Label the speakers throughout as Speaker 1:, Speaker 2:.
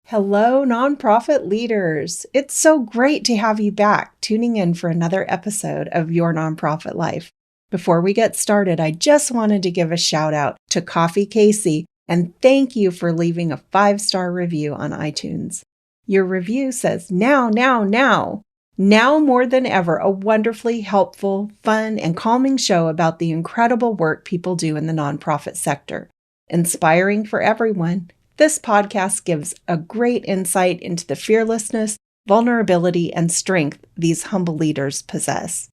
Speaker 1: Hello, nonprofit leaders. It's so great to have you back tuning in for another episode of Your Nonprofit Life. Before we get started, I just wanted to give a shout out to Coffee Casey and thank you for leaving a 5-star review on iTunes. Your review says, now more than ever, a wonderfully helpful, fun, and calming show about the incredible work people do in the nonprofit sector. Inspiring for everyone. This podcast gives a great insight into the fearlessness, vulnerability, and strength these humble leaders possess.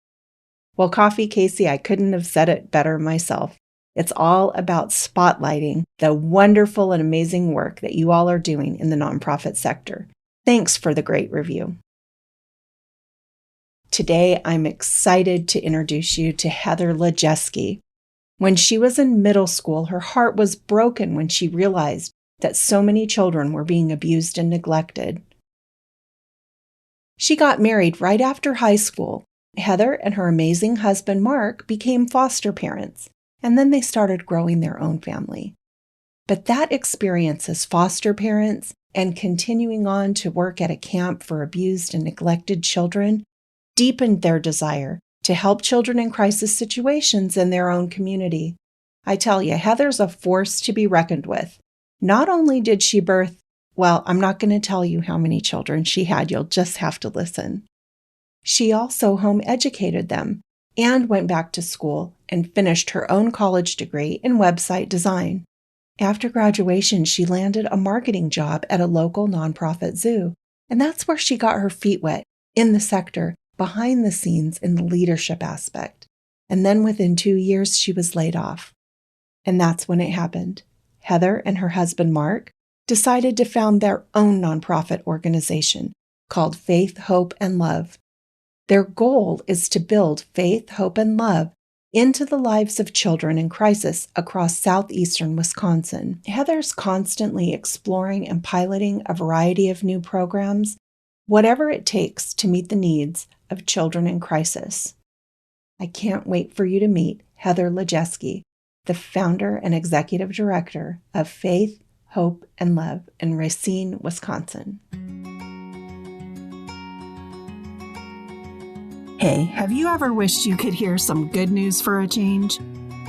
Speaker 1: Well, Coffee Casey, I couldn't have said it better myself. It's all about spotlighting the wonderful and amazing work that you all are doing in the nonprofit sector. Thanks for the great review. Today, I'm excited to introduce you to Heather Lojeski. When she was in middle school, her heart was broken when she realized that so many children were being abused and neglected. She got married right after high school. Heather and her amazing husband, Mark, became foster parents, and then they started growing their own family. But that experience as foster parents and continuing on to work at a camp for abused and neglected children deepened their desire to help children in crisis situations in their own community. I tell you, Heather's a force to be reckoned with. Not only did she birth, well, I'm not going to tell you how many children she had, you'll just have to listen. She also home educated them and went back to school and finished her own college degree in website design. After graduation, she landed a marketing job at a local nonprofit zoo, and that's where she got her feet wet in the sector, behind the scenes in the leadership aspect. And then within 2 years, she was laid off. And that's when it happened. Heather and her husband, Mark, decided to found their own nonprofit organization called Faith, Hope, and Love. Their goal is to build faith, hope, and love into the lives of children in crisis across southeastern Wisconsin. Heather's constantly exploring and piloting a variety of new programs, whatever it takes to meet the needs of children in crisis. I can't wait for you to meet Heather Lojeski, the founder and executive director of Faith, Hope, and Love in Racine, Wisconsin. Hey, have you ever wished you could hear some good news for a change?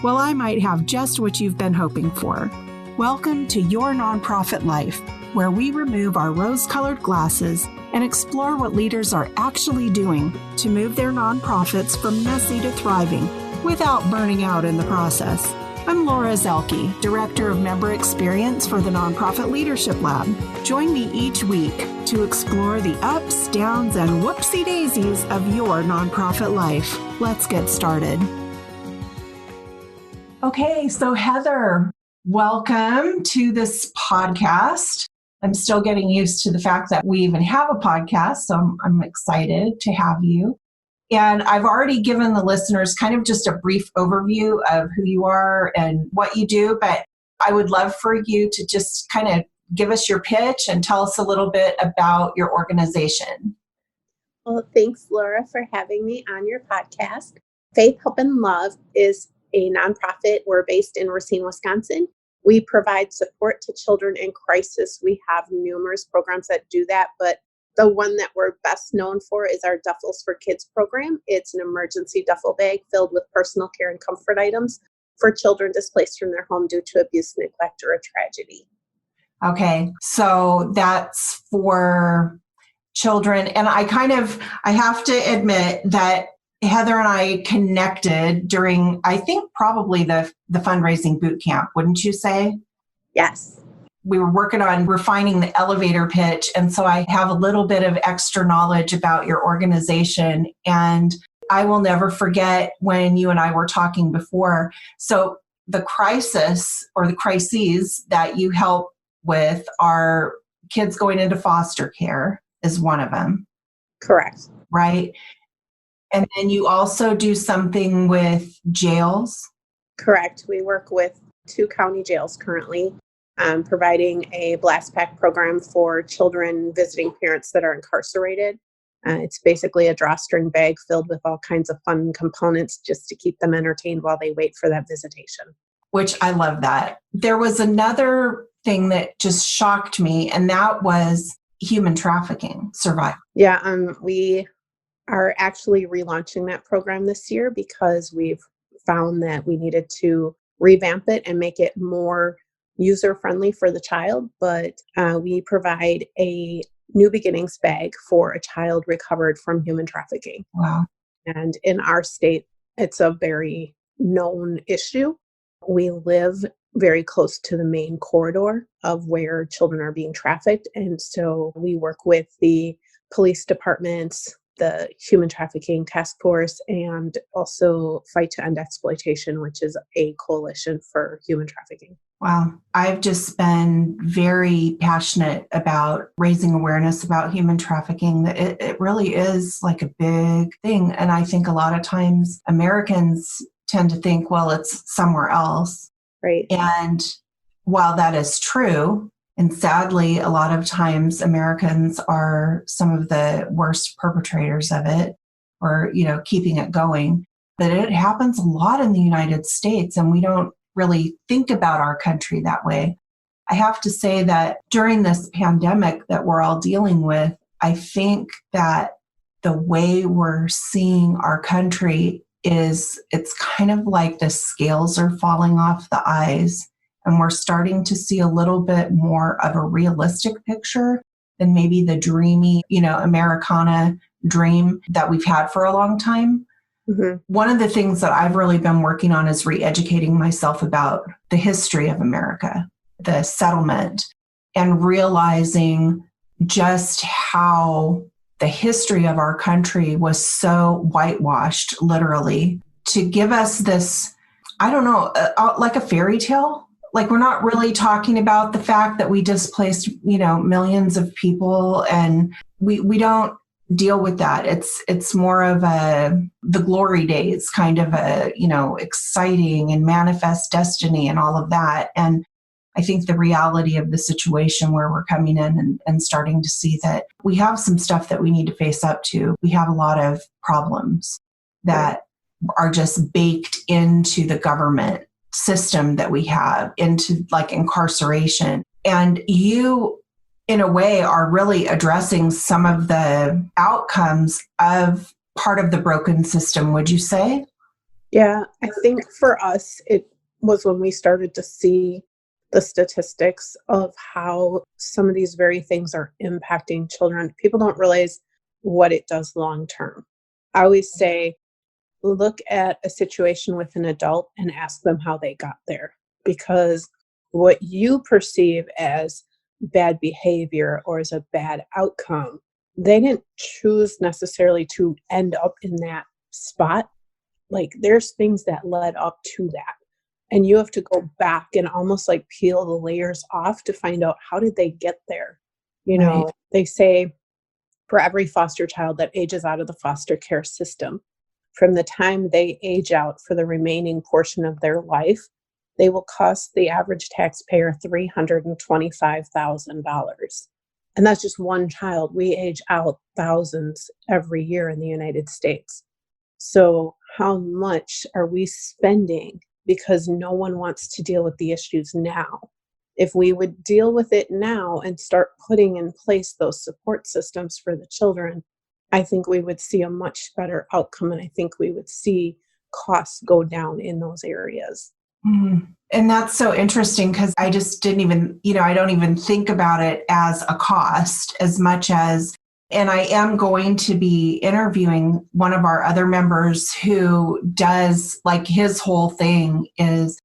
Speaker 1: Well, I might have just what you've been hoping for. Welcome to Your Nonprofit Life, where we remove our rose-colored glasses and explore what leaders are actually doing to move their nonprofits from messy to thriving without burning out in the process. I'm Laura Zelke, Director of Member Experience for the Nonprofit Leadership Lab. Join me each week to explore the ups, downs, and whoopsie daisies of your nonprofit life. Let's get started. Okay, so Heather, welcome to this podcast. I'm still getting used to the fact that we even have a podcast, so I'm excited to have you. And I've already given the listeners kind of just a brief overview of who you are and what you do, but I would love for you to just kind of give us your pitch and tell us a little bit about your organization.
Speaker 2: Well, thanks, Laura, for having me on your podcast. Faith, Hope, and Love is a nonprofit. We're based in Racine, Wisconsin. We provide support to children in crisis. We have numerous programs that do that, but the one that we're best known for is our Duffels for Kids program. It's an emergency duffel bag filled with personal care and comfort items for children displaced from their home due to abuse, neglect, or a tragedy.
Speaker 1: Okay, so that's for children. And I have to admit that Heather and I connected during, I think, probably the fundraising boot camp, wouldn't you say?
Speaker 2: Yes.
Speaker 1: We were working on refining the elevator pitch, and so I have a little bit of extra knowledge about your organization, and I will never forget when you and I were talking before. So the crisis or the crises that you help with are kids going into foster care is one of them.
Speaker 2: Correct.
Speaker 1: Right? And then you also do something with jails?
Speaker 2: Correct. We work with 2 county jails currently, providing a blast pack program for children visiting parents that are incarcerated. It's basically a drawstring bag filled with all kinds of fun components just to keep them entertained while they wait for that visitation.
Speaker 1: Which I love that. There was another thing that just shocked me, and that was human trafficking survival.
Speaker 2: Yeah, we are actually relaunching that program this year because we've found that we needed to revamp it and make it more user friendly for the child. But we provide a new beginnings bag for a child recovered from human trafficking.
Speaker 1: Wow.
Speaker 2: And in our state, it's a very known issue. We live very close to the main corridor of where children are being trafficked. And so we work with the police departments, the Human Trafficking Task Force, and also Fight to End Exploitation, which is a coalition for human trafficking.
Speaker 1: Wow. I've just been very passionate about raising awareness about human trafficking. It really is like a big thing. And I think a lot of times Americans tend to think, well, it's somewhere else.
Speaker 2: Right.
Speaker 1: And while that is true, and sadly, a lot of times Americans are some of the worst perpetrators of it, or, keeping it going. But it happens a lot in the United States, and we don't really think about our country that way. I have to say that during this pandemic that we're all dealing with, I think that the way we're seeing our country is it's kind of like the scales are falling off the eyes, and we're starting to see a little bit more of a realistic picture than maybe the dreamy, Americana dream that we've had for a long time. Mm-hmm. One of the things that I've really been working on is re-educating myself about the history of America, the settlement, and realizing just how the history of our country was so whitewashed, literally, to give us this, I don't know, like a fairy tale. Like, we're not really talking about the fact that we displaced, millions of people, and we don't deal with that. It's more of the glory days, kind of exciting and manifest destiny and all of that. And I think the reality of the situation where we're coming in and starting to see that we have some stuff that we need to face up to. We have a lot of problems that are just baked into the government system that we have, into like incarceration. And you, in a way, are really addressing some of the outcomes of part of the broken system, would you say?
Speaker 2: Yeah, I think for us, it was when we started to see the statistics of how some of these very things are impacting children. People don't realize what it does long term. I always say, look at a situation with an adult and ask them how they got there, because what you perceive as bad behavior or as a bad outcome, they didn't choose necessarily to end up in that spot. Like, there's things that led up to that. And you have to go back and almost like peel the layers off to find out, how did they get there?
Speaker 1: Right.
Speaker 2: They say for every foster child that ages out of the foster care system, from the time they age out for the remaining portion of their life, they will cost the average taxpayer $325,000. And that's just one child. We age out thousands every year in the United States. So how much are we spending because no one wants to deal with the issues now? If we would deal with it now and start putting in place those support systems for the children, I think we would see a much better outcome. And I think we would see costs go down in those areas.
Speaker 1: Mm. And that's so interesting, because I just didn't even, I don't even think about it as a cost as much as, and I am going to be interviewing one of our other members who does, like, his whole thing is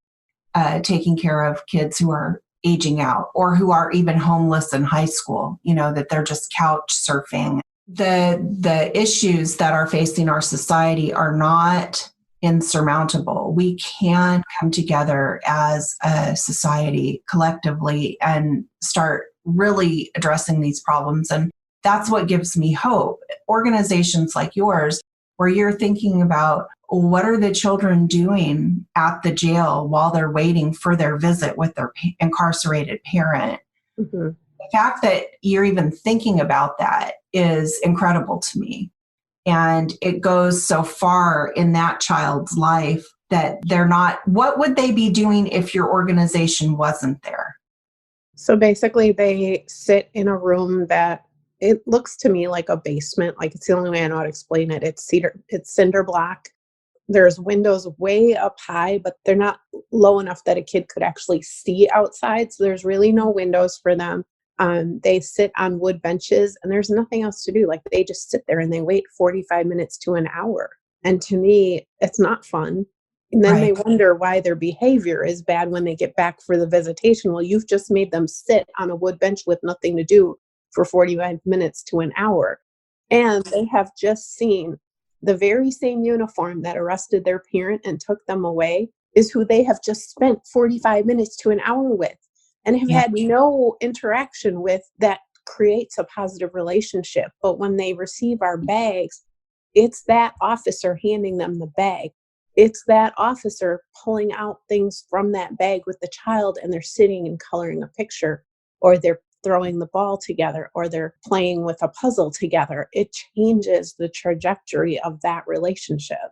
Speaker 1: taking care of kids who are aging out or who are even homeless in high school, that they're just couch surfing. The issues that are facing our society are not insurmountable. We can come together as a society collectively and start really addressing these problems. And that's what gives me hope. Organizations like yours, where you're thinking about, what are the children doing at the jail while they're waiting for their visit with their incarcerated parent? Mm-hmm. The fact that you're even thinking about that is incredible to me. And it goes so far in that child's life that they're not, what would they be doing if your organization wasn't there?
Speaker 2: So basically, they sit in a room that it looks to me like a basement. Like it's the only way I know how to explain it. It's cinder block. There's windows way up high, but they're not low enough that a kid could actually see outside. So there's really no windows for them. They sit on wood benches and there's nothing else to do. Like they just sit there and they wait 45 minutes to an hour. And to me, it's not fun. And then they
Speaker 1: Right.
Speaker 2: wonder why their behavior is bad when they get back for the visitation. Well, you've just made them sit on a wood bench with nothing to do for 45 minutes to an hour. And they have just seen the very same uniform that arrested their parent and took them away is who they have just spent 45 minutes to an hour with and have
Speaker 1: Yeah.
Speaker 2: had no interaction with that creates a positive relationship. But when they receive our bags, it's that officer handing them the bag. It's that officer pulling out things from that bag with the child and they're sitting and coloring a picture, or they're throwing the ball together, or they're playing with a puzzle together. It changes the trajectory of that relationship.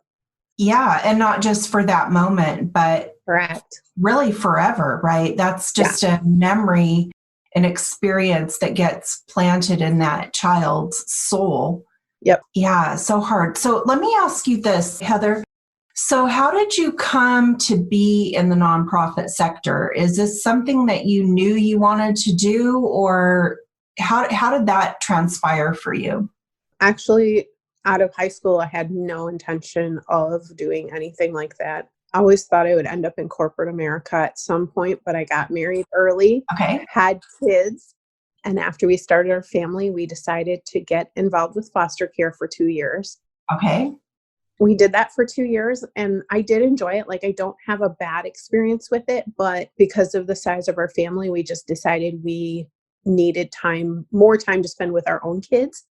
Speaker 1: Yeah. And not just for that moment, but
Speaker 2: Correct.
Speaker 1: really forever, right? That's
Speaker 2: Yeah.
Speaker 1: just a memory, an experience that gets planted in that child's soul.
Speaker 2: Yep.
Speaker 1: Yeah. So hard. So let me ask you this, Heather. So, how did you come to be in the nonprofit sector? Is this something that you knew you wanted to do, or how did that transpire for you?
Speaker 2: Actually, out of high school, I had no intention of doing anything like that. I always thought I would end up in corporate America at some point, but I got married early,
Speaker 1: Okay.
Speaker 2: had kids, and after we started our family, we decided to get involved with foster care for 2 years.
Speaker 1: Okay.
Speaker 2: We did that for 2 years and I did enjoy it. Like, I don't have a bad experience with it, but because of the size of our family, we just decided we needed more time to spend with our own kids.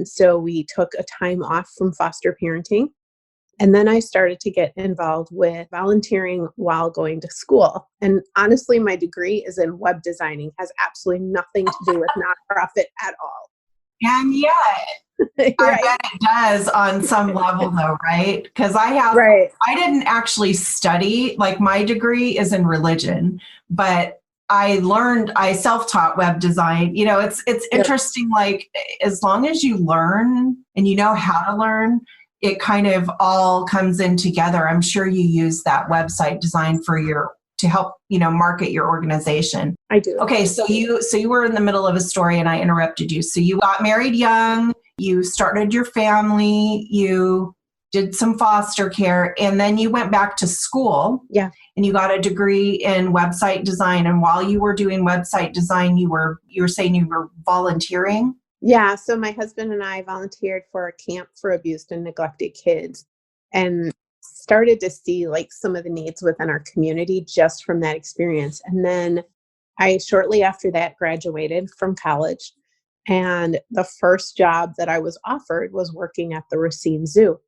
Speaker 2: So we took a time off from foster parenting. And then I started to get involved with volunteering while going to school. And honestly, my degree is in web designing, has absolutely nothing to do with nonprofit at all.
Speaker 1: And yet, I
Speaker 2: Right.
Speaker 1: bet it does on some level, though, right? Because
Speaker 2: Right.
Speaker 1: I didn't actually study, like my degree is in religion, but I self-taught web design. You know, it's
Speaker 2: Yep.
Speaker 1: interesting, like as long as you learn and you know how to learn, it kind of all comes in together. I'm sure you use that website design to help, market your organization.
Speaker 2: I do.
Speaker 1: Okay, so you were in the middle of a story and I interrupted you. So you got married young, you started your family, you did some foster care, and then you went back to school.
Speaker 2: Yeah.
Speaker 1: And you got a degree in website design. And while you were doing website design, you were saying you were volunteering.
Speaker 2: Yeah, so my husband and I volunteered for a camp for abused and neglected kids and started to see like some of the needs within our community just from that experience. And then I shortly after that graduated from college. And the first job that I was offered was working at the Racine Zoo.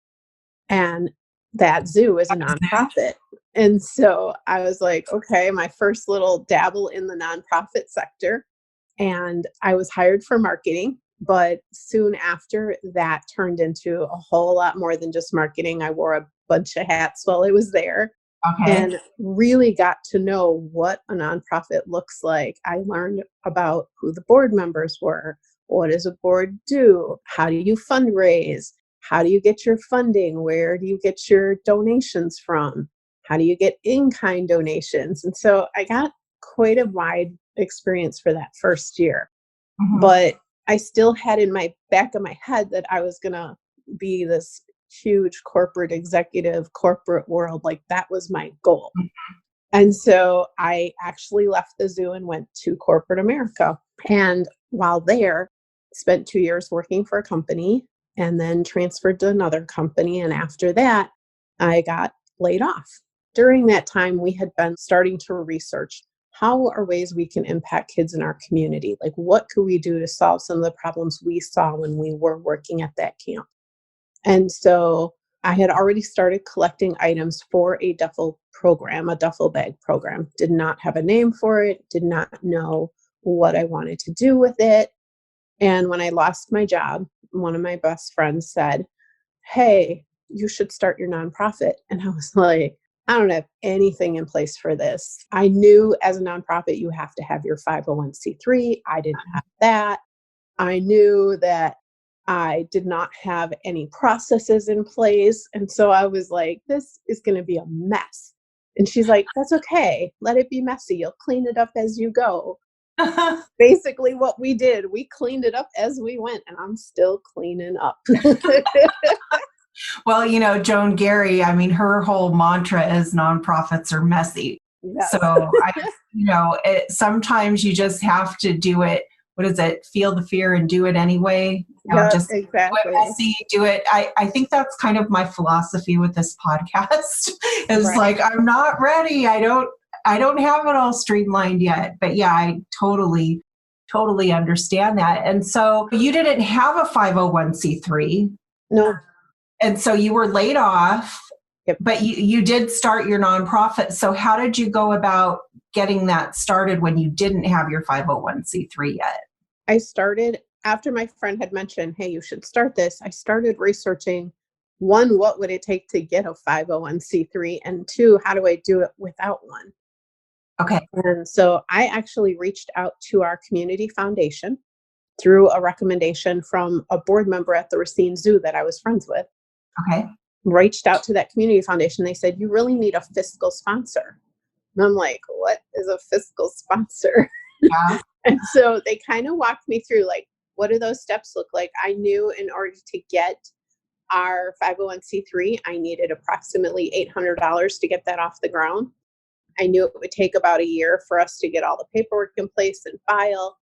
Speaker 2: And that zoo is a nonprofit. And so I was like, okay, my first little dabble in the nonprofit sector. And I was hired for marketing. But soon after, that turned into a whole lot more than just marketing. I wore a bunch of hats while I was there
Speaker 1: Okay.
Speaker 2: and really got to know what a nonprofit looks like. I learned about who the board members were. What does a board do? How do you fundraise? How do you get your funding? Where do you get your donations from? How do you get in-kind donations? And so I got quite a wide experience for that first year.
Speaker 1: Mhm.
Speaker 2: But I still had in my back of my head that I was going to be this huge corporate executive, corporate world. Like that was my goal. And so I actually left the zoo and went to corporate America. And while there, spent 2 years working for a company and then transferred to another company. And after that, I got laid off. During that time, we had been starting to research how are ways we can impact kids in our community? Like, what could we do to solve some of the problems we saw when we were working at that camp? And so I had already started collecting items for a duffel program, a duffel bag program. Did not have a name for it, did not know what I wanted to do with it. And when I lost my job, one of my best friends said, "Hey, you should start your nonprofit." And I was like, I don't have anything in place for this. I knew as a nonprofit, you have to have your 501c3. I didn't have that. I knew that I did not have any processes in place. And so I was like, this is going to be a mess. And she's like, that's okay. Let it be messy. You'll clean it up as you go. Basically, what we did, we cleaned it up as we went, and I'm still cleaning up.
Speaker 1: Well, Joan Gary, I mean, her whole mantra is nonprofits are messy.
Speaker 2: Yes.
Speaker 1: So, sometimes you just have to do it. What is it? Feel the fear and do it anyway. Just
Speaker 2: exactly.
Speaker 1: do it messy, do it. I think that's kind of my philosophy with this podcast is like, I'm not ready. I don't have it all streamlined yet. But yeah, I totally understand that. And so you didn't have a 501c3.
Speaker 2: No.
Speaker 1: And so you were laid off,
Speaker 2: Yep.
Speaker 1: But you did start your nonprofit. So how did you go about getting that started when you didn't have your 501c3 yet?
Speaker 2: I started after my friend had mentioned, hey, you should start this. I started researching, one, what would it take to get a 501c3? And two, how do I do it without one?
Speaker 1: Okay.
Speaker 2: And so I actually reached out to our community foundation through a recommendation from a board member at the Racine Zoo that I was friends with.
Speaker 1: Okay.
Speaker 2: Reached out to that community foundation. They said, you really need a fiscal sponsor. And I'm like, what is a fiscal sponsor?
Speaker 1: Yeah.
Speaker 2: And so they kind of walked me through, like, what do those steps look like? I knew in order to get our 501c3, I needed approximately $800 to get that off the ground. I knew it would take about a year for us to get all the paperwork in place and file.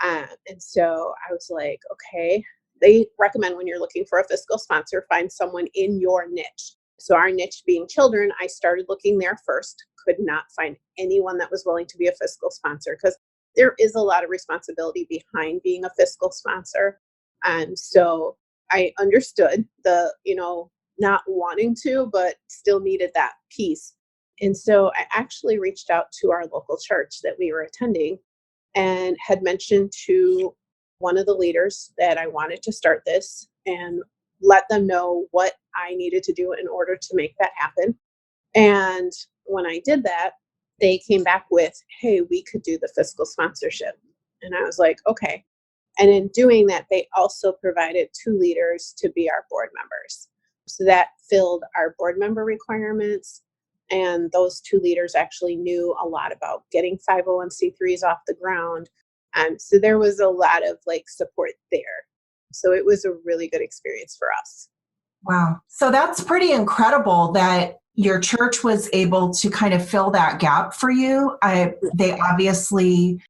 Speaker 2: And so I was like, okay, they recommend when you're looking for a fiscal sponsor, find someone in your niche. So our niche being children, I started looking there first, could not find anyone that was willing to be a fiscal sponsor because there is a lot of responsibility behind being a fiscal sponsor. And so I understood the, not wanting to, but still needed that piece. And so I actually reached out to our local church that we were attending and had mentioned to one of the leaders that I wanted to start this and let them know what I needed to do in order to make that happen. And when I did that, they came back with, hey, we could do the fiscal sponsorship. And I was like, okay. And in doing that, they also provided 2 leaders to be our board members. So that filled our board member requirements. And those 2 leaders actually knew a lot about getting 501c3s off the ground. So there was a lot of support there. So it was a really good experience for us.
Speaker 1: Wow. So that's pretty incredible that your church was able to kind of fill that gap for you. They obviously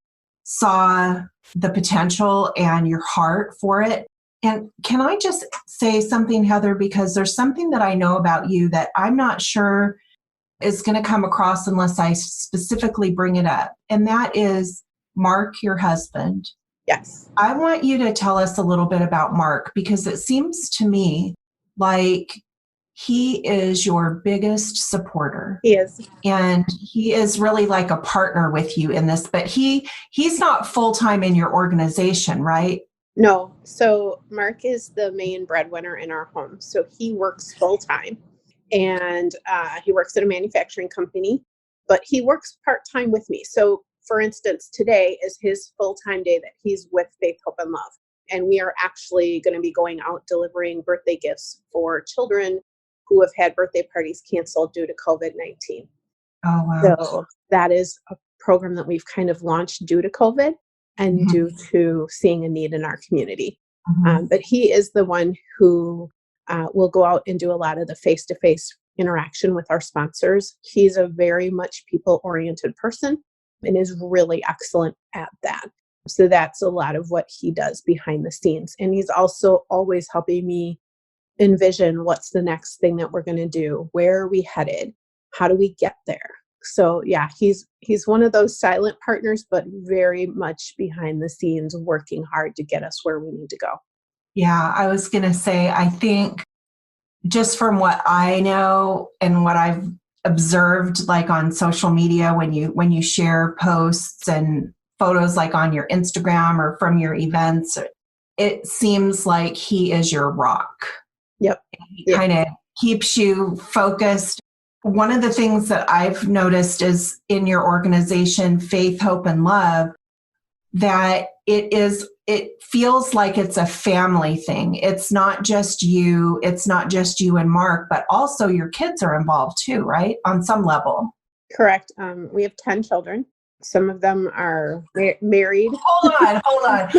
Speaker 1: saw the potential and your heart for it. And can I just say something, Heather, because there's something that I know about you that I'm not sure is going to come across unless I specifically bring it up. And that is Mark, your husband.
Speaker 2: Yes.
Speaker 1: I want you to tell us a little bit about Mark, because it seems to me like he is your biggest supporter.
Speaker 2: He is.
Speaker 1: And he is really like a partner with you in this, but he's not full-time in your organization, right?
Speaker 2: No. So Mark is the main breadwinner in our home. So he works full-time and he works at a manufacturing company, but he works part-time with me. So for instance, today is his full-time day that he's with Faith, Hope, and Love. And we are actually going to be going out delivering birthday gifts for children who have had birthday parties canceled due to COVID-19.
Speaker 1: Oh, wow.
Speaker 2: So that is a program that we've kind of launched due to COVID and due to seeing a need in our community. But he is the one who will go out and do a lot of the face-to-face interaction with our sponsors. He's a very much people-oriented person and is really excellent at that. So that's a lot of what he does behind the scenes. And he's also always helping me envision what's the next thing that we're going to do. Where are we headed? How do we get there? So yeah, he's one of those silent partners, but very much behind the scenes working hard to get us where we need to go.
Speaker 1: Yeah, I was going to say, I think just from what I know and what I've observed, like on social media, when you share posts and photos like on your Instagram or from your events, it seems like he is your rock.
Speaker 2: Yep.
Speaker 1: He kind of keeps you focused. One of the things that I've noticed is in your organization, Faith, Hope, and Love, that it feels like it's a family thing. It's not just you and Mark, but also your kids are involved too, right? On some level.
Speaker 2: Correct. We have 10 children. Some of them are married.
Speaker 1: Hold on.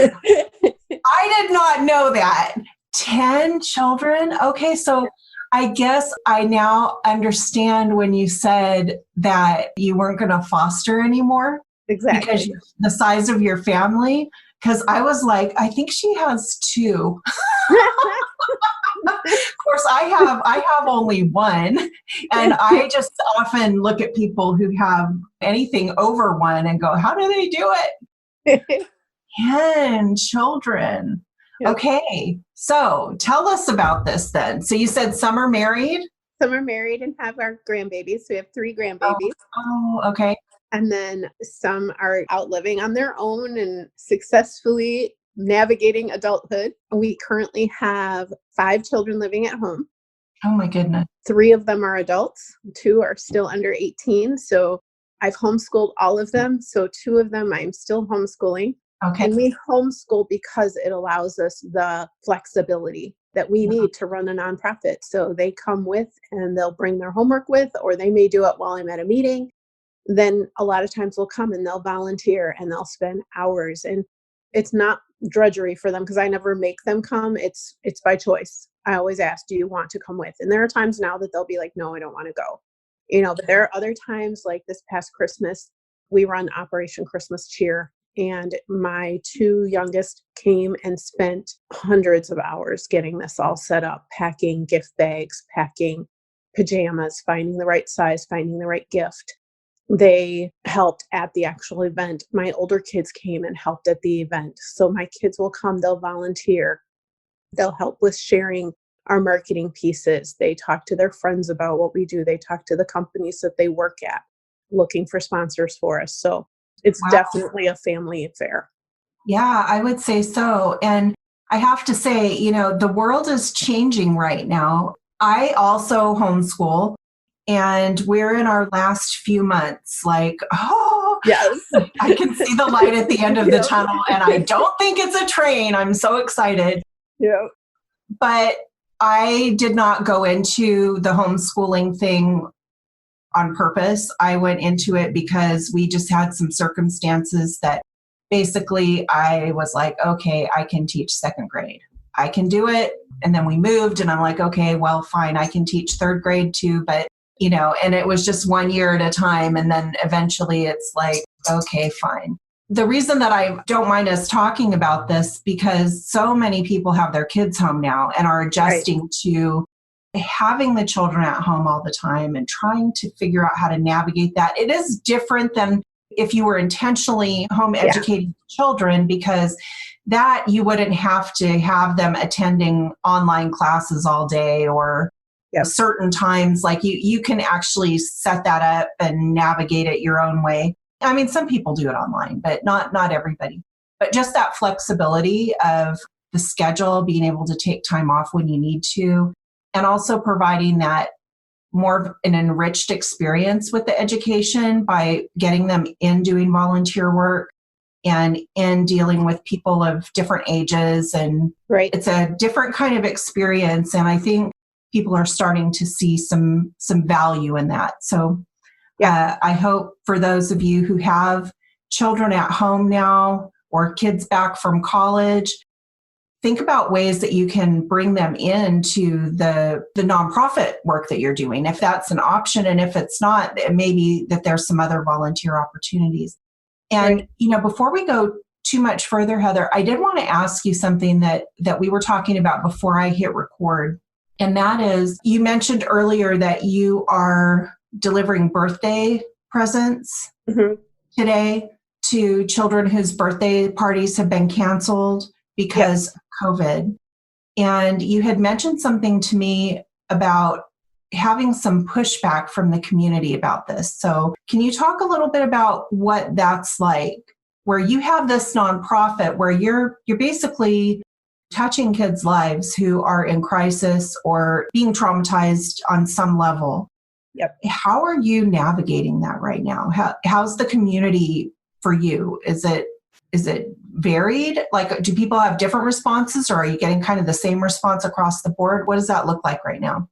Speaker 1: I did not know that. 10 children? Okay, so I guess I now understand when you said that you weren't going to foster anymore.
Speaker 2: Exactly.
Speaker 1: Because the size of your family. Because I was like, I think she has 2. Of course, I have only 1, and I just often look at people who have anything over 1 and go, how do they do it? 10 children. Yep. Okay, so tell us about this then. So you said some are married?
Speaker 2: Some are married and have our grandbabies. So we have 3 grandbabies.
Speaker 1: Oh, okay.
Speaker 2: And then some are out living on their own and successfully navigating adulthood. We currently have 5 children living at home.
Speaker 1: Oh my goodness.
Speaker 2: 3 of them are adults. 2 are still under 18. So I've homeschooled all of them. So 2 of them I'm still homeschooling.
Speaker 1: Okay.
Speaker 2: And we homeschool because it allows us the flexibility that we need to run a nonprofit. So they come with and they'll bring their homework with, or they may do it while I'm at a meeting. Then a lot of times they'll come and they'll volunteer and they'll spend hours, and it's not drudgery for them because I never make them come. It's by choice. I always ask, do you want to come with? And there are times now that they'll be like, no, I don't want to go, but there are other times like this past Christmas, we run Operation Christmas Cheer, and my 2 youngest came and spent hundreds of hours getting this all set up, packing gift bags, packing pajamas, finding the right size, finding the right gift. They helped at the actual event. My older kids came and helped at the event. So my kids will come, they'll volunteer. They'll help with sharing our marketing pieces. They talk to their friends about what we do. They talk to the companies that they work at, looking for sponsors for us. So it's definitely a family affair.
Speaker 1: Yeah, I would say so. And I have to say, the world is changing right now. I also homeschool. And we're in our last few months,
Speaker 2: yes,
Speaker 1: I can see the light at the end of the tunnel, and I don't think it's a train. I'm so excited.
Speaker 2: Yeah.
Speaker 1: But I did not go into the homeschooling thing on purpose. I went into it because we just had some circumstances that basically I was like, okay, I can teach 2nd grade. I can do it. And then we moved, and I'm like, okay, well, fine. I can teach 3rd grade too, but and it was just 1 year at a time. And then eventually it's like, okay, fine. The reason that I don't mind us talking about this, because so many people have their kids home now and are adjusting to having the children at home all the time and trying to figure out how to navigate that. It is different than if you were intentionally home educating children, because that you wouldn't have to have them attending online classes all day or certain times. Like you can actually set that up and navigate it your own way. I mean, some people do it online, but not everybody. But just that flexibility of the schedule, being able to take time off when you need to, and also providing that more of an enriched experience with the education by getting them in doing volunteer work and in dealing with people of different ages. And it's a different kind of experience. And I think people are starting to see some value in that. So I hope for those of you who have children at home now or kids back from college, think about ways that you can bring them into the nonprofit work that you're doing, if that's an option. And if it's not, maybe that there's some other volunteer opportunities. And, before we go too much further, Heather, I did want to ask you something that we were talking about before I hit record. And that is, you mentioned earlier that you are delivering birthday presents today to children whose birthday parties have been canceled because of COVID. And you had mentioned something to me about having some pushback from the community about this. So can you talk a little bit about what that's like, where you have this nonprofit where you're basically touching kids' lives who are in crisis or being traumatized on some level.
Speaker 2: Yep.
Speaker 1: How are you navigating that right now? How's the community for you? Is it varied? Like, do people have different responses, or are you getting kind of the same response across the board? What does that look like right now?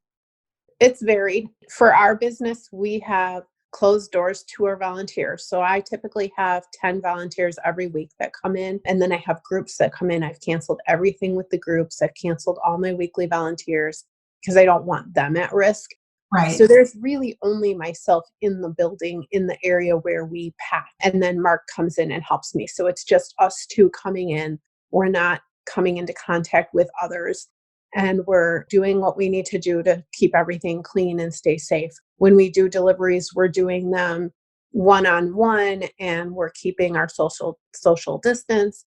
Speaker 2: It's varied. For our business, we have closed doors to our volunteers. So I typically have 10 volunteers every week that come in, and then I have groups that come in. I've canceled everything with the groups. I've canceled all my weekly volunteers because I don't want them at risk.
Speaker 1: Right.
Speaker 2: So there's really only myself in the building, in the area where we pack. And then Mark comes in and helps me. So it's just us two coming in. We're not coming into contact with others. And we're doing what we need to do to keep everything clean and stay safe. When we do deliveries, we're doing them one-on-one, and we're keeping our social distance.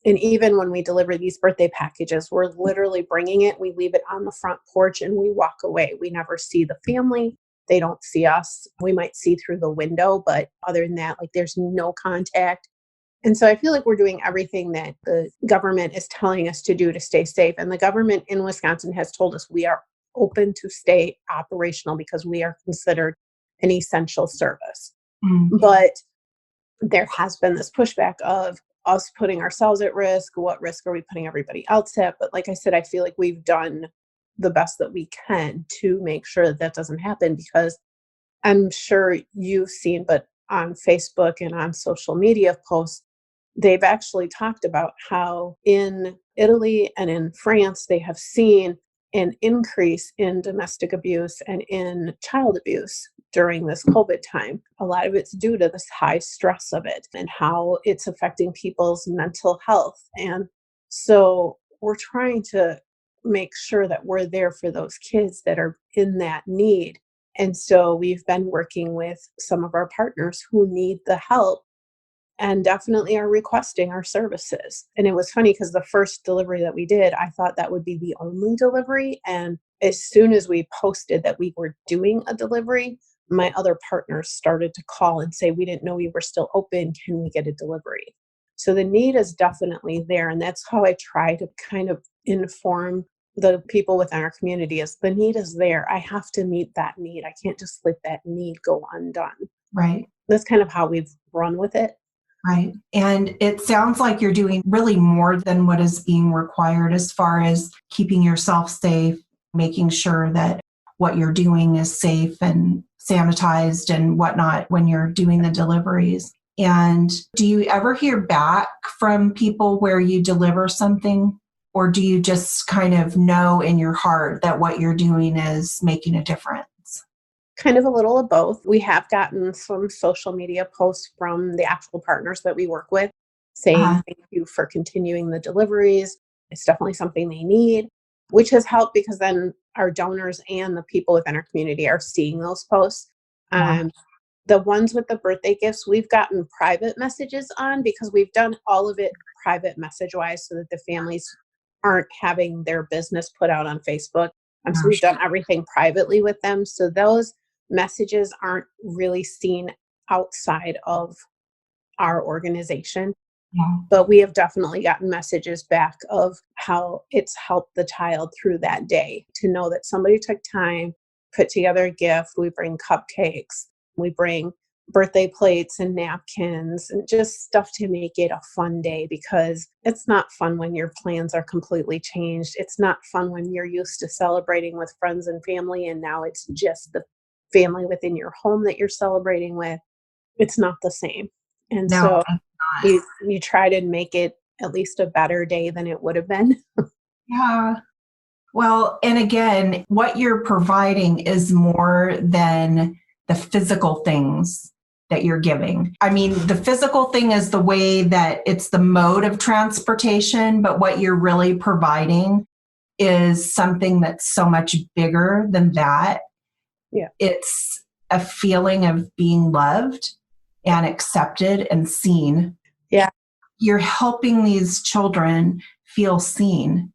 Speaker 2: And even when we deliver these birthday packages, we're literally bringing it, we leave it on the front porch, and we walk away. We never see the family. They don't see us. We might see through the window, but other than that, like, there's no contact. And so I feel like we're doing everything that the government is telling us to do to stay safe. And the government in Wisconsin has told us we are open to stay operational because we are considered an essential service.
Speaker 1: Mm.
Speaker 2: But there has been this pushback of us putting ourselves at risk. What risk are we putting everybody else at? But like I said, I feel like we've done the best that we can to make sure that that doesn't happen, because I'm sure you've seen, but on Facebook and on social media posts, they've actually talked about how in Italy and in France, they have seen an increase in domestic abuse and in child abuse during this COVID time. A lot of it's due to this high stress of it and how it's affecting people's mental health. And so we're trying to make sure that we're there for those kids that are in that need. And so we've been working with some of our partners who need the help and definitely are requesting our services. And it was funny because the first delivery that we did, I thought that would be the only delivery. And as soon as we posted that we were doing a delivery, my other partners started to call and say, we didn't know we were still open. Can we get a delivery? So the need is definitely there. And that's how I try to kind of inform the people within our community is the need is there. I have to meet that need. I can't just let that need go undone.
Speaker 1: Right.
Speaker 2: That's kind of how we've run with it.
Speaker 1: Right. And it sounds like you're doing really more than what is being required as far as keeping yourself safe, making sure that what you're doing is safe and sanitized and whatnot when you're doing the deliveries. And do you ever hear back from people where you deliver something, or do you just kind of know in your heart that what you're doing is making a difference?
Speaker 2: Kind of a little of both. We have gotten some social media posts from the actual partners that we work with saying thank you for continuing the deliveries. It's definitely something they need, which has helped because then our donors and the people within our community are seeing those posts.
Speaker 1: Wow.
Speaker 2: The ones with the birthday gifts, we've gotten private messages on because we've done all of it private message wise so that the families aren't having their business put out on Facebook. So we've done everything privately with them. So those messages aren't really seen outside of our organization.
Speaker 1: Yeah.
Speaker 2: But we have definitely gotten messages back of how it's helped the child through that day to know that somebody took time, put together a gift. We bring cupcakes, we bring birthday plates and napkins and just stuff to make it a fun day, because it's not fun when your plans are completely changed. It's not fun when you're used to celebrating with friends and family and now it's just the family within your home that you're celebrating with. It's not the same. And
Speaker 1: No,
Speaker 2: so
Speaker 1: it's not.
Speaker 2: you try to make it at least a better day than it would have been.
Speaker 1: Yeah. Well, and again, what you're providing is more than the physical things that you're giving. I mean, the physical thing is the way that it's the mode of transportation, but what you're really providing is something that's so much bigger than that.
Speaker 2: Yeah.
Speaker 1: It's a feeling of being loved and accepted and seen.
Speaker 2: Yeah.
Speaker 1: You're helping these children feel seen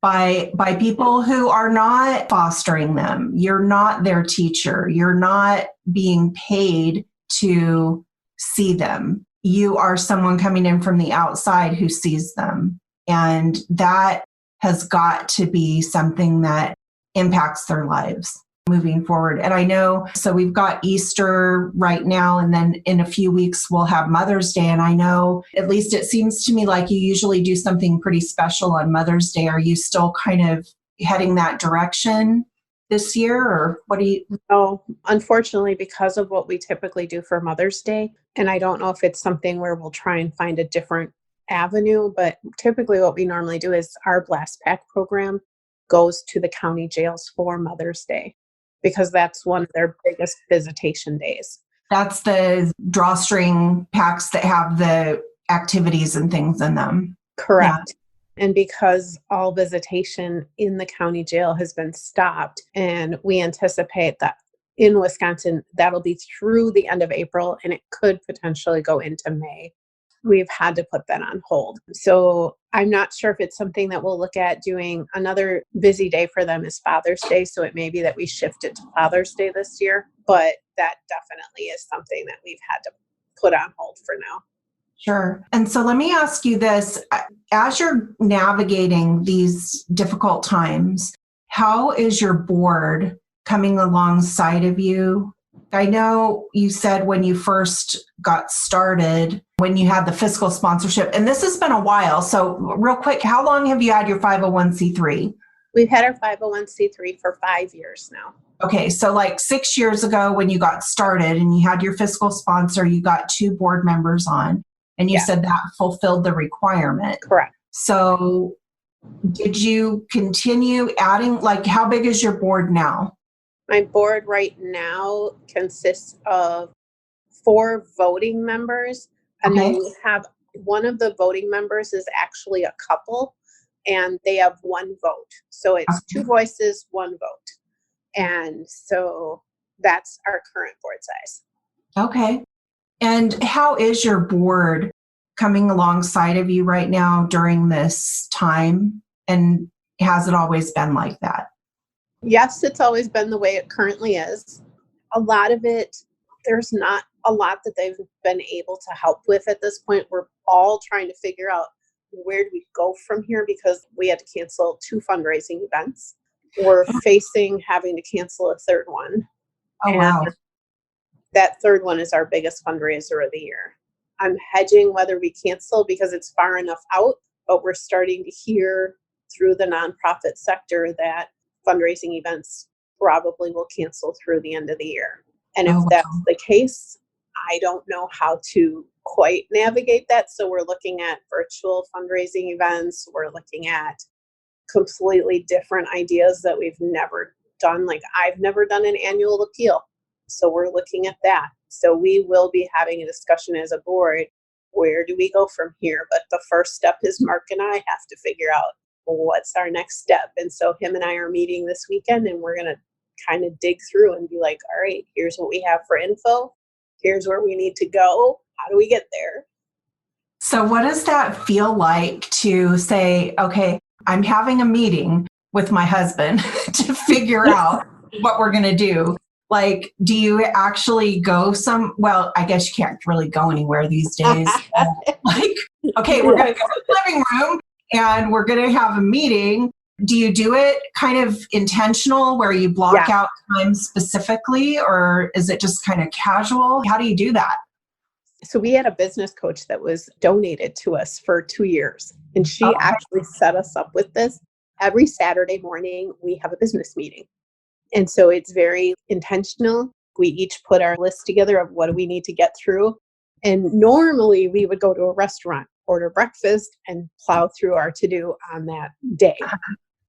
Speaker 1: by people who are not fostering them. You're not their teacher. You're not being paid to see them. You are someone coming in from the outside who sees them. And that has got to be something that impacts their lives. moving forward. And I know, so we've got Easter right now, and then in a few weeks we'll have Mother's Day. And I know, at least it seems to me like you usually do something pretty special on Mother's Day. Are you still kind of heading that direction this year, or what do you?
Speaker 2: Oh, unfortunately, because of what we typically do for Mother's Day, and I don't know if it's something where we'll try and find a different avenue, but typically what we normally do is our Blast Pack program goes to the county jails for Mother's Day, because that's one of their biggest visitation days.
Speaker 1: That's the drawstring packs that have the activities and things in them.
Speaker 2: Correct. Yeah. And because all visitation in the county jail has been stopped, and we anticipate that in Wisconsin, that'll be through the end of April, and it could potentially go into May. We've had to put that on hold. So I'm not sure if it's something that we'll look at doing. Another busy day for them is Father's Day. So it may be that we shift it to Father's Day this year, but that definitely is something that we've had to put on hold for now.
Speaker 1: Sure. And so let me ask you this. As you're navigating these difficult times, how is your board coming alongside of you? I know you said when you first got started, when you had the fiscal sponsorship, and this has been a while. So real quick, how long have you had your 501c3?
Speaker 2: We've had our 501c3 for 5 years now.
Speaker 1: Okay. So like 6 years ago when you got started and you had your fiscal sponsor, you got 2 board members on. And you said that fulfilled the requirement.
Speaker 2: Correct.
Speaker 1: So did you continue adding, like how big is your board now?
Speaker 2: My board right now consists of 4 voting members. And then we have one of the voting members is actually a couple, and they have 1 vote. So it's 2 voices, 1 vote. And so that's our current board size.
Speaker 1: Okay. And how is your board coming alongside of you right now during this time? And has it always been like that?
Speaker 2: Yes, it's always been the way it currently is. A lot of it, there's not a lot that they've been able to help with at this point. We're all trying to figure out where do we go from here, because we had to cancel 2 fundraising events. We're facing having to cancel a 3rd one.
Speaker 1: Oh, wow.
Speaker 2: That 3rd one is our biggest fundraiser of the year. I'm hedging whether we cancel because it's far enough out, but we're starting to hear through the nonprofit sector that fundraising events probably will cancel through the end of the year. And if that's the case, I don't know how to quite navigate that. So we're looking at virtual fundraising events. We're looking at completely different ideas that we've never done. Like I've never done an annual appeal. So we're looking at that. So we will be having a discussion as a board. Where do we go from here? But the first step is Mark and I have to figure out what's our next step. And so him and I are meeting this weekend, and we're going to kind of dig through and be like, all right, here's what we have for info. Here's where we need to go. How do we get there?
Speaker 1: So what does that feel like to say, okay, I'm having a meeting with my husband to figure out what we're going to do? Like, do you actually go well, I guess you can't really go anywhere these days. Like, okay, we're going to go to the living room and we're going to have a meeting. Do you do it kind of intentional where you block out time specifically, or is it just kind of casual? How do you do that?
Speaker 2: So we had a business coach that was donated to us for 2 years, and she actually set us up with this. Every Saturday morning, we have a business meeting. And so it's very intentional. We each put our list together of what do we need to get through. And normally we would go to a restaurant, order breakfast, and plow through our to-do on that day.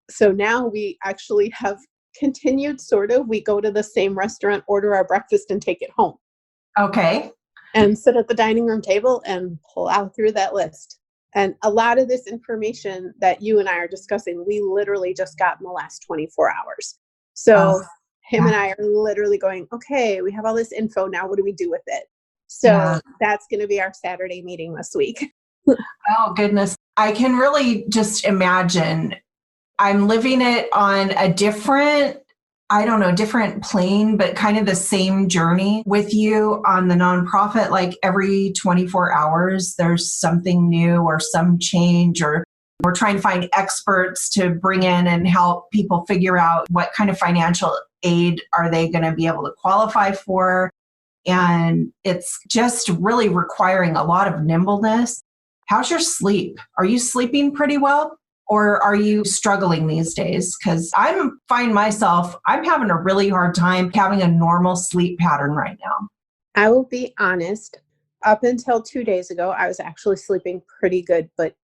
Speaker 2: So now we actually have continued sort of, we go to the same restaurant, order our breakfast, and take it home.
Speaker 1: Okay.
Speaker 2: And sit at the dining room table and plow through that list. And a lot of this information that you and I are discussing, we literally just got in the last 24 hours. So him and I are literally going, okay, we have all this info. Now what do we do with it? So that's going to be our Saturday meeting this week.
Speaker 1: Oh, goodness. I can really just imagine. I'm living it on a different plane, but kind of the same journey with you on the nonprofit. Like every 24 hours, there's something new or some change, or we're trying to find experts to bring in and help people figure out what kind of financial aid are they going to be able to qualify for? And it's just really requiring a lot of nimbleness. How's your sleep? Are you sleeping pretty well? Or are you struggling these days? Because I'm having a really hard time having a normal sleep pattern right now.
Speaker 2: I will be honest, up until 2 days ago, I was actually sleeping pretty good, but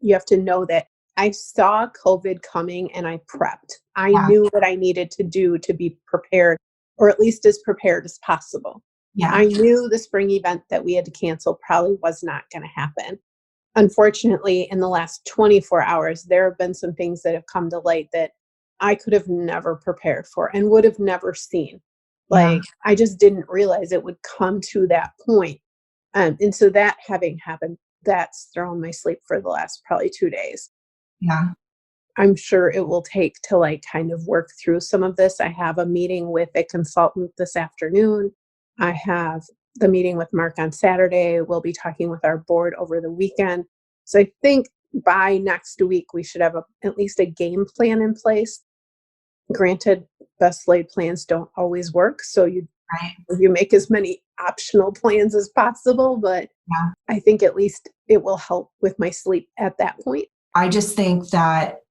Speaker 2: you have to know that I saw COVID coming and I prepped. I
Speaker 1: Yeah.
Speaker 2: knew what I needed to do to be prepared, or at least as prepared as possible.
Speaker 1: Yeah.
Speaker 2: I knew the spring event that we had to cancel probably was not going to happen. Unfortunately, in the last 24 hours, there have been some things that have come to light that I could have never prepared for and would have never seen. Like, I just didn't realize it would come to that point. And so that having happened, that's thrown my sleep for the last probably 2 days.
Speaker 1: Yeah.
Speaker 2: I'm sure it will take to like kind of work through some of this. I have a meeting with a consultant this afternoon. I have the meeting with Mark on Saturday. We'll be talking with our board over the weekend. So I think by next week, we should have at least a game plan in place. Granted, best laid plans don't always work. So you make as many optional plans as possible, but I think at least it will help with my sleep at that point.
Speaker 1: I just think that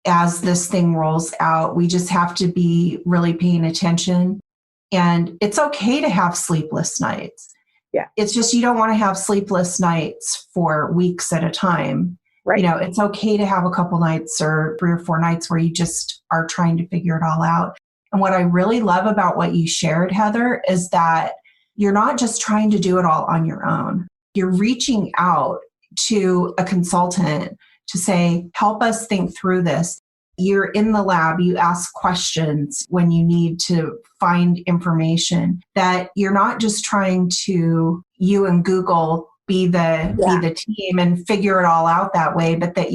Speaker 1: as this thing rolls out, we just have to be really paying attention. And it's okay to have sleepless nights.
Speaker 2: Yeah.
Speaker 1: It's just you don't want to have sleepless nights for weeks at a time.
Speaker 2: Right.
Speaker 1: You know, it's okay to have a couple nights or 3 or 4 nights where you just are trying to figure it all out. And what I really love about what you shared, Heather, is that you're not just trying to do it all on your own. You're reaching out to a consultant to say, help us think through this. You're in the lab, you ask questions when you need to find information, that you're not just trying to, you and Google be the team and figure it all out that way, but that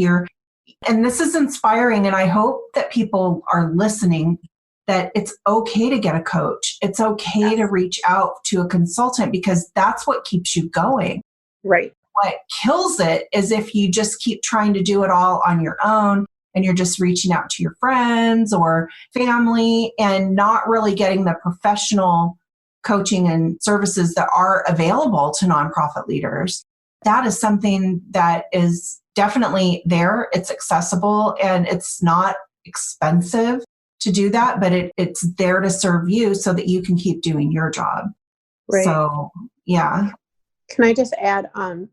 Speaker 1: and this is inspiring. And I hope that people are listening, that it's okay to get a coach. It's okay to reach out to a consultant, because that's what keeps you going.
Speaker 2: Right.
Speaker 1: What kills it is if you just keep trying to do it all on your own and you're just reaching out to your friends or family and not really getting the professional coaching and services that are available to nonprofit leaders. That is something that is definitely there. It's accessible and it's not expensive to do that, but it's there to serve you so that you can keep doing your job.
Speaker 2: Right.
Speaker 1: So, yeah.
Speaker 2: Can I just add,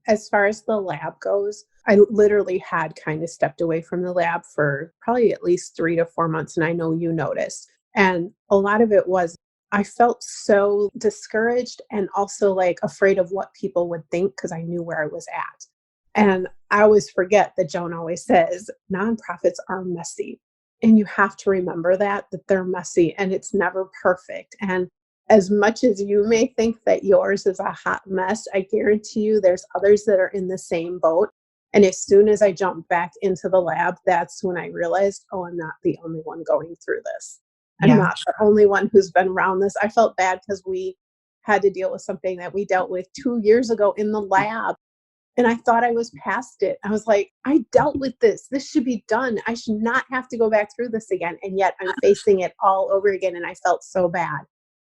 Speaker 2: as far as the lab goes, I literally had kind of stepped away from the lab for probably at least 3 to 4 months. And I know you noticed. And a lot of it was, I felt so discouraged and also like afraid of what people would think, because I knew where I was at. And I always forget that Joan always says, nonprofits are messy. And you have to remember that they're messy and it's never perfect. And as much as you may think that yours is a hot mess, I guarantee you there's others that are in the same boat. And as soon as I jumped back into the lab, that's when I realized, oh, I'm not the only one going through this. I'm not the only one who's been around this. I felt bad because we had to deal with something that we dealt with 2 years ago in the lab. And I thought I was past it. I was like, I dealt with this. This should be done. I should not have to go back through this again. And yet I'm facing it all over again. And I felt so bad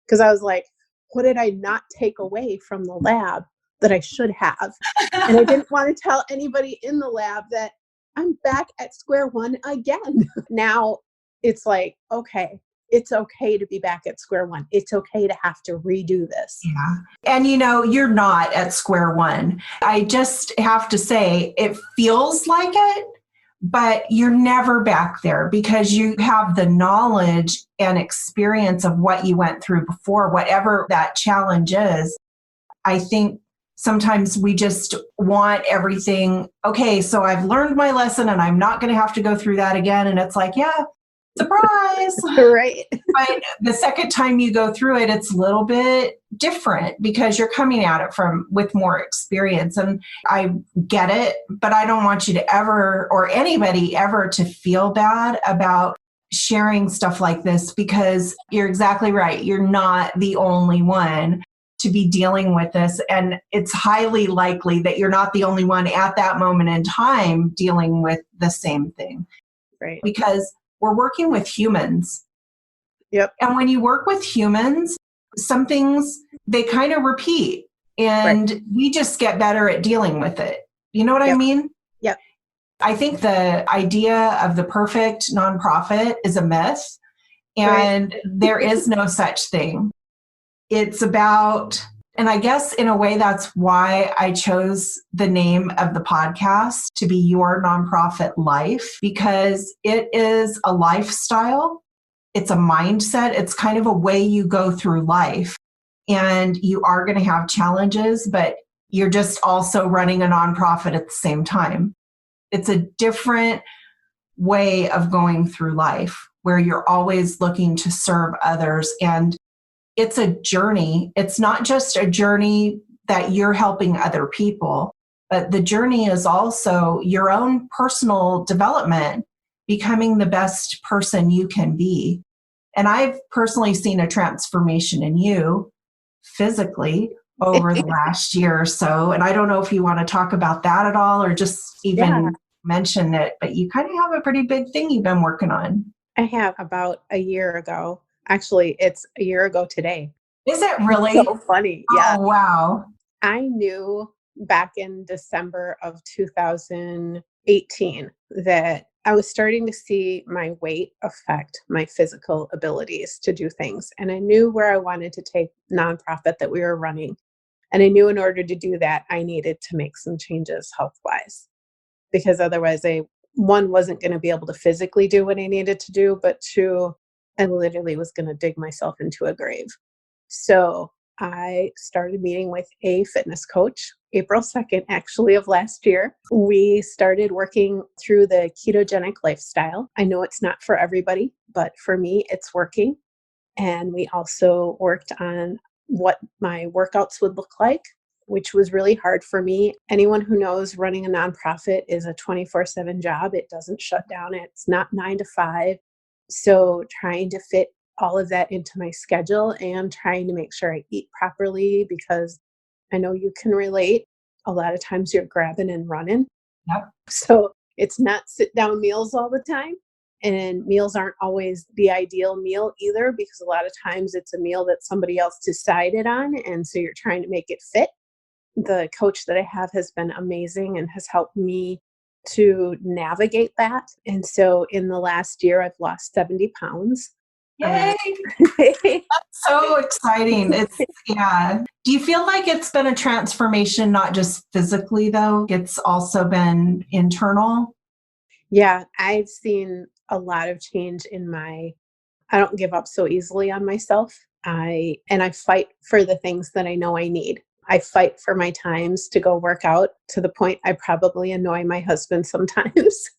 Speaker 2: because I was like, what did I not take away from the lab that I should have? And I didn't want to tell anybody in the lab that I'm back at square one again. Now it's like, okay, it's okay to be back at square one. It's okay to have to redo this.
Speaker 1: Yeah. And you're not at square one. I just have to say, it feels like it, but you're never back there because you have the knowledge and experience of what you went through before, whatever that challenge is. I think sometimes we just want everything, okay, so I've learned my lesson and I'm not going to have to go through that again. And it's like, yeah, surprise.
Speaker 2: Right.
Speaker 1: But the second time you go through it, it's a little bit different because you're coming at it with more experience. And I get it, but I don't want you to ever, or anybody ever, to feel bad about sharing stuff like this, because you're exactly right. You're not the only one to be dealing with this. And it's highly likely that you're not the only one at that moment in time dealing with the same thing.
Speaker 2: Right.
Speaker 1: Because we're working with humans.
Speaker 2: Yep.
Speaker 1: And when you work with humans, some things, they kind of repeat,
Speaker 2: Right.
Speaker 1: and we just get better at dealing with it. You know what I
Speaker 2: Yep.
Speaker 1: mean?
Speaker 2: Yep.
Speaker 1: I think the idea of the perfect nonprofit is a myth,
Speaker 2: Right.
Speaker 1: and there is no such thing. It's about, and I guess in a way, that's why I chose the name of the podcast to be Your Nonprofit Life, because it is a lifestyle. It's a mindset. It's kind of a way you go through life. And you are going to have challenges, but you're just also running a nonprofit at the same time. It's a different way of going through life where you're always looking to serve others. And it's a journey. It's not just a journey that you're helping other people, but the journey is also your own personal development, becoming the best person you can be. And I've personally seen a transformation in you physically over the last year or so. And I don't know if you want to talk about that at all or just
Speaker 2: Yeah,
Speaker 1: even mention it, but you kind of have a pretty big thing you've been working on.
Speaker 2: I have about a year ago. Actually, it's a year ago today.
Speaker 1: Is it really?
Speaker 2: So funny. Yeah.
Speaker 1: Oh, wow.
Speaker 2: I knew back in December of 2018 that I was starting to see my weight affect my physical abilities to do things. And I knew where I wanted to take nonprofit that we were running. And I knew in order to do that, I needed to make some changes health wise, because otherwise one, wasn't going to be able to physically do what I needed to do, but two, I literally was going to dig myself into a grave. So I started meeting with a fitness coach April 2nd, actually, of last year. We started working through the ketogenic lifestyle. I know it's not for everybody, but for me, it's working. And we also worked on what my workouts would look like, which was really hard for me. Anyone who knows running a nonprofit is a 24/7 job. It doesn't shut down. It's not 9 to 5. So trying to fit all of that into my schedule and trying to make sure I eat properly, because I know you can relate. A lot of times you're grabbing and running.
Speaker 1: Yep.
Speaker 2: So it's not sit down meals all the time. And meals aren't always the ideal meal either, because a lot of times it's a meal that somebody else decided on. And so you're trying to make it fit. The coach that I have has been amazing and has helped me to navigate that. And so in the last year, I've lost 70 pounds.
Speaker 1: Yay. So exciting. Yeah. Do you feel like it's been a transformation, not just physically, though? It's also been internal?
Speaker 2: Yeah, I've seen a lot of change in I don't give up so easily on myself. I fight for the things that I know I need. I fight for my times to go work out, to the point I probably annoy my husband sometimes.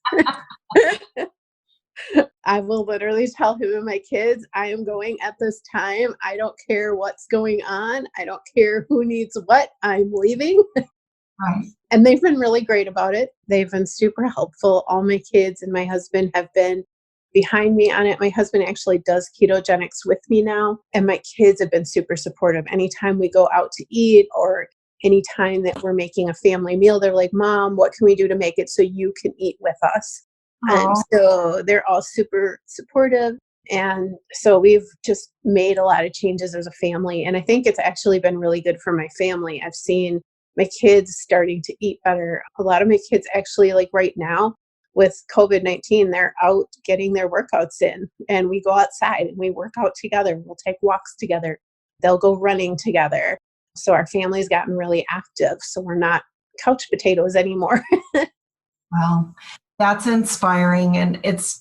Speaker 2: I will literally tell him and my kids, I am going at this time. I don't care what's going on. I don't care who needs what. I'm leaving.
Speaker 1: Right.
Speaker 2: And they've been really great about it. They've been super helpful. All my kids and my husband have been behind me on it. My husband actually does ketogenics with me now, and my kids have been super supportive. Anytime we go out to eat or anytime that we're making a family meal, they're like, Mom, what can we do to make it so you can eat with us? And
Speaker 1: Oh,
Speaker 2: so they're all super supportive. And so we've just made a lot of changes as a family. And I think it's actually been really good for my family. I've seen my kids starting to eat better. A lot of my kids actually, like right now with COVID-19, they're out getting their workouts in, and we go outside and we work out together. We'll take walks together. They'll go running together. So our family's gotten really active. So we're not couch potatoes anymore.
Speaker 1: well, that's inspiring. And it's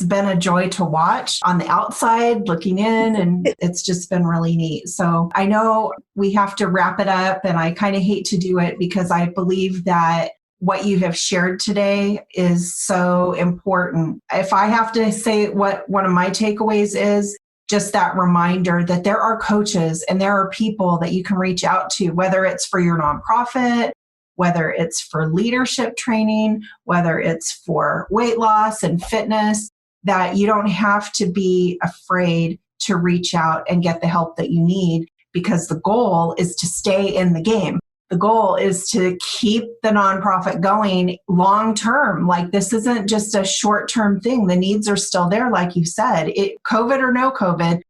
Speaker 1: been a joy to watch on the outside looking in, and it's just been really neat. So I know we have to wrap it up, and I kind of hate to do it because I believe that what you have shared today is so important. If I have to say what one of my takeaways is, just that reminder that there are coaches and there are people that you can reach out to, whether it's for your nonprofit, whether it's for leadership training, whether it's for weight loss and fitness, that you don't have to be afraid to reach out and get the help that you need, because the goal is to stay in the game. the goal is to keep the nonprofit going long term. Like, this isn't just a short term thing. The needs are still there, like you said. COVID or no COVID,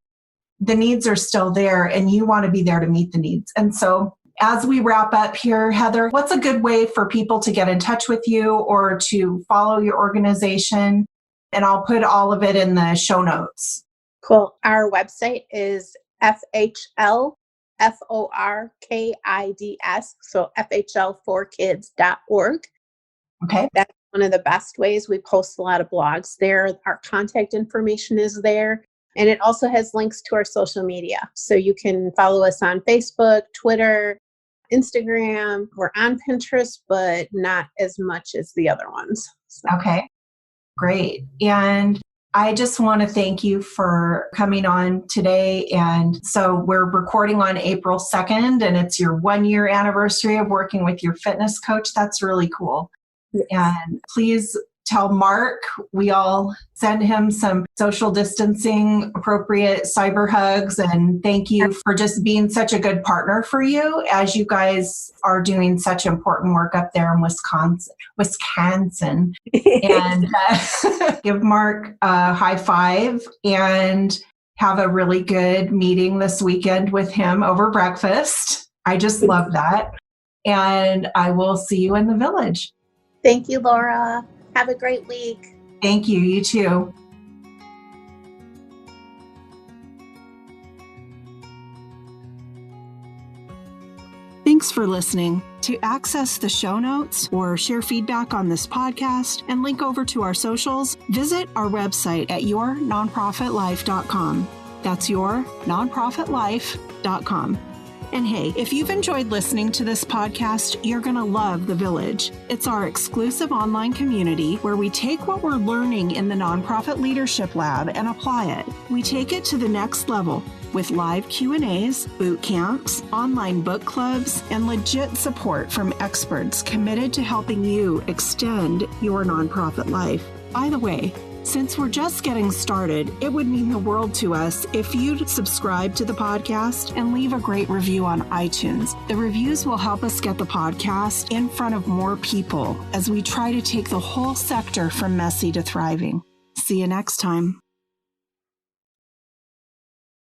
Speaker 1: the needs are still there, and you want to be there to meet the needs. And so as we wrap up here, Heather, what's a good way for people to get in touch with you or to follow your organization? And I'll put all of it in the show notes.
Speaker 2: Cool. Our website is FHLFORKIDS, so FHL4kids.org.
Speaker 1: Okay.
Speaker 2: That's one of the best ways. We post a lot of blogs there. Our contact information is there. And it also has links to our social media. So you can follow us on Facebook, Twitter, Instagram. We're on Pinterest, but not as much as the other ones. So.
Speaker 1: Okay. Great. And I just want to thank you for coming on today. And so we're recording on April 2nd, and it's your 1-year anniversary of working with your fitness coach. That's really cool.
Speaker 2: Yes.
Speaker 1: And please tell Mark we all send him some social distancing appropriate cyber hugs, and thank you for just being such a good partner for you as you guys are doing such important work up there in Wisconsin. And give Mark a high five and have a really good meeting this weekend with him over breakfast. I just love that. And I will see you in the village.
Speaker 2: Thank you, Laura. Have a great week.
Speaker 1: Thank you. You too. Thanks for listening. To access the show notes or share feedback on this podcast and link over to our socials, visit our website at yournonprofitlife.com. That's yournonprofitlife.com. And hey, if you've enjoyed listening to this podcast, you're going to love The Village. It's our exclusive online community where we take what we're learning in the Nonprofit Leadership Lab and apply it. We take it to the next level with live Q&As, boot camps, online book clubs, and legit support from experts committed to helping you extend your nonprofit life. By the way, since we're just getting started, it would mean the world to us if you'd subscribe to the podcast and leave a great review on iTunes. The reviews will help us get the podcast in front of more people as we try to take the whole sector from messy to thriving. See you next time.